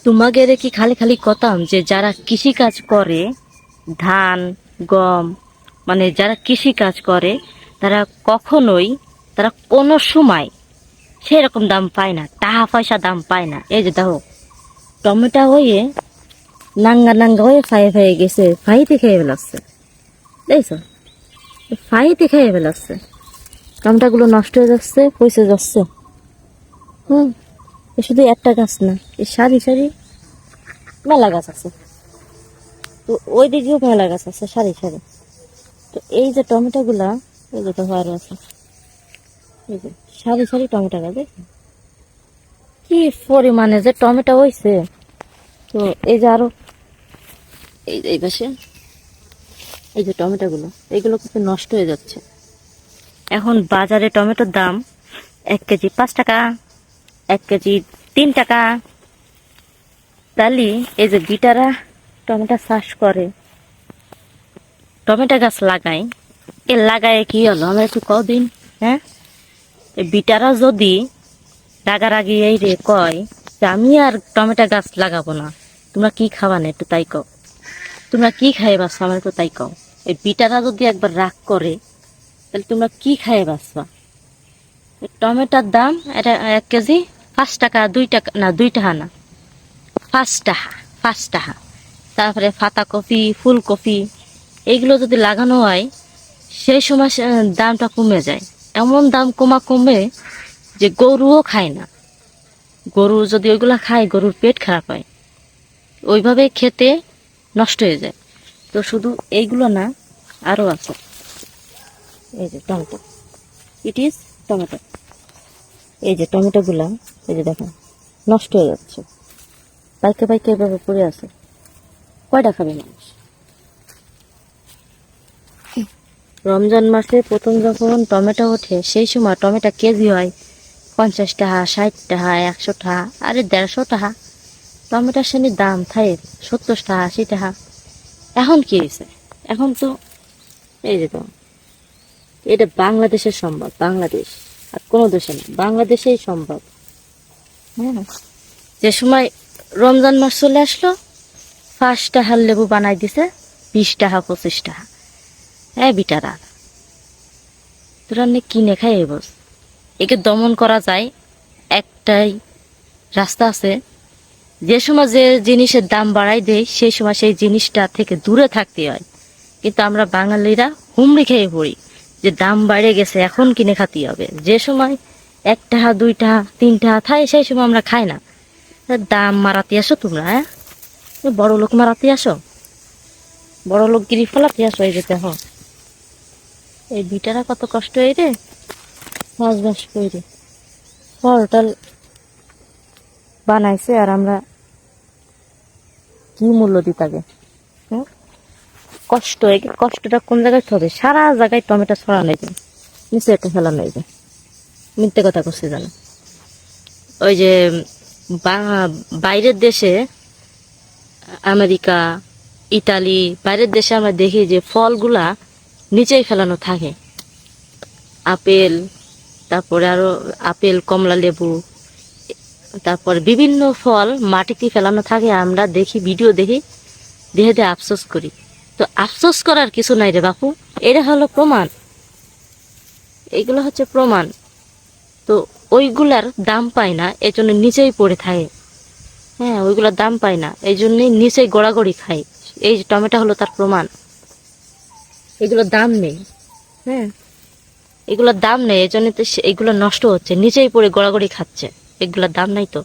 তোমাদের কি খালি খালি কতাম যে যারা কৃষি কাজ করে, ধান, গম, মানে যারা কৃষি কাজ করে তারা কখনোই, তারা কোনো সময় সেরকম দাম পায় না, টাকা পয়সা দাম পায় না। এই যে দেখো টমেটো হয়ে নাঙ্গা নাঙ্গা হয়ে ফাইয়ে ফাইয়ে গেছে, ফাইতে খেয়ে ফেলাচ্ছে, দেখছো, ফাইতে খেয়ে ফেলাচ্ছে, টমেটোগুলো নষ্ট হয়ে যাচ্ছে, পচে যাচ্ছে। হুম, এ শুধু একটা গাছ না, এই সারি সারি মেলা গাছ আছে, তো ওই দিকেও মেলা গাছ আছে সারি সারি। তো এই যে টমেটো গুলা, এই যে তো আরো আছে, এই যে সারি সারি টমেটো গাছ, দেখছেন কি পরিমাণে যে টমেটো হয়েছে। তো এই যে আরো এই যে এই পাশে এই যে টমেটো গুলো, এইগুলো কিন্তু নষ্ট হয়ে যাচ্ছে। এখন বাজারে টমেটোর দাম 1 কেজি 5 টাকা, 1 কেজি 3 টাকা। তাহলে এই যে বিটারা টমেটো চাষ করে, টমেটো গাছ লাগায়, এ লাগায় কি হলো আমরা একটু কদিন, হ্যাঁ, এই বিটারা যদি রাগারাগি এই রে কয় যে আমি আর টমেটো গাছ লাগাবো না, তোমরা কি খাবা না একটু তাই কও, তোমরা কি খাইয়ে বাঁচবা আমার একটু তাই কও। এই বিটারা যদি একবার রাগ করে তাহলে তোমরা কি খাইয়ে বাঁচবা। টমেটোর দাম এটা 1 কেজি 5 টাকা, 2 টাকা না, 2 টাকা না, 5 টাকা, 5 টাকা। তারপরে পাতাকপি, ফুলকপি এইগুলো যদি লাগানো হয় সেই সময় দামটা কমে যায়। এমন দাম কমে যে গরুও খায় না, গরু যদি ওইগুলা খায় গরুর পেট খারাপ হয়, ওইভাবে খেতে নষ্ট হয়ে যায়। তো শুধু এইগুলো না, আরো আছে, এই যে টমেটো, ইট ইজ টমেটো, এই যে টমেটো গুলা, এই যে দেখো নষ্ট হয়ে যাচ্ছে, পাইকে পাইকে এভাবে পড়ে আছে, কয়টা খাবে মানুষ। রমজান মাসে প্রথম যখন টমেটো ওঠে সেই সময় টমেটো কেজি হয় 50 টাকা, 60 টাকা, 100 টাকা, আরে 150 টাকা। টমেটোর শ্রেণীর দাম থাকে 70 টাকা, 80 টাকা। এখন কি হয়েছে, এখন তো এই যে তো এটা বাংলাদেশের সম্ভব, বাংলাদেশ আর কোনো দেশে না, বাংলাদেশেই সম্ভব। হ্যাঁ, যে সময় রমজান মাস চলে আসলো 5 টাকার লেবু বানাই দিছে 20 টাকা, 25 টাকা। হ্যাঁ বিটারা, তোরা নে কিনে খাই বস। একে দমন করা যায়, একটাই রাস্তা আছে, যে সময় যে জিনিসের দাম বাড়াই দেয় সেই সময় সেই জিনিসটা থেকে দূরে থাকতে হয়। কিন্তু আমরা বাঙালিরা হুমড়ি খেয়ে পড়ি যে দাম বেড়ে গেছে এখন কিনে খাতে হবে। যে সময় 1 টাকা, 2 টাকা, 3 টাকা থাকে সেই সময় আমরা খাই না। দাম মারাতে আসো তোমরা, হ্যাঁ, বড় লোক মারাতে আসো, বড় লোক গিরি ফলাতে আসো। এই যে দেখো এই বিটারা কত কষ্ট এই রে, চাষবাস করে ফলটাল বানাইছে, আর আমরা কি মূল্য দিই তাকে। হ্যাঁ, কষ্ট, এই কষ্টটা কোন জায়গায় হবে, সারা জায়গায় টমেটো ছড়া নেই যায়, নিচে একটা ফেলা নেই যায়। মিথ্যে কথা করছে জানো, ওই যে বাইরের দেশে, আমেরিকা, ইতালি, বাইরের দেশে আমরা দেখি যে ফলগুলা নিচেই ফেলানো থাকে, আপেল, তারপরে আরো আপেল, কমলা লেবু, তারপর বিভিন্ন ফল মাটিতে ফেলানো থাকে। আমরা দেখি, ভিডিও দেখি, দেখে দিয়ে আফসোস করি। তো আফসোস করার কিছু নাই রে বাপু, এটা হলো প্রমাণ, এইগুলো হচ্ছে প্রমাণ। তো ওইগুলার দাম পায় না, এই জন্য নিচেই পড়ে থাকে। হ্যাঁ, ওইগুলার দাম পায় না, এই জন্যই নিচেই গড়াগড়ি খায়। এই যে টমেটো হলো তার প্রমাণ, এগুলোর দাম নেই। হ্যাঁ, এগুলোর দাম নেই, এই জন্য তো এগুলো নষ্ট হচ্ছে, নিচেই পড়ে গড়াগড়ি খাচ্ছে, এগুলোর দাম নাই তো।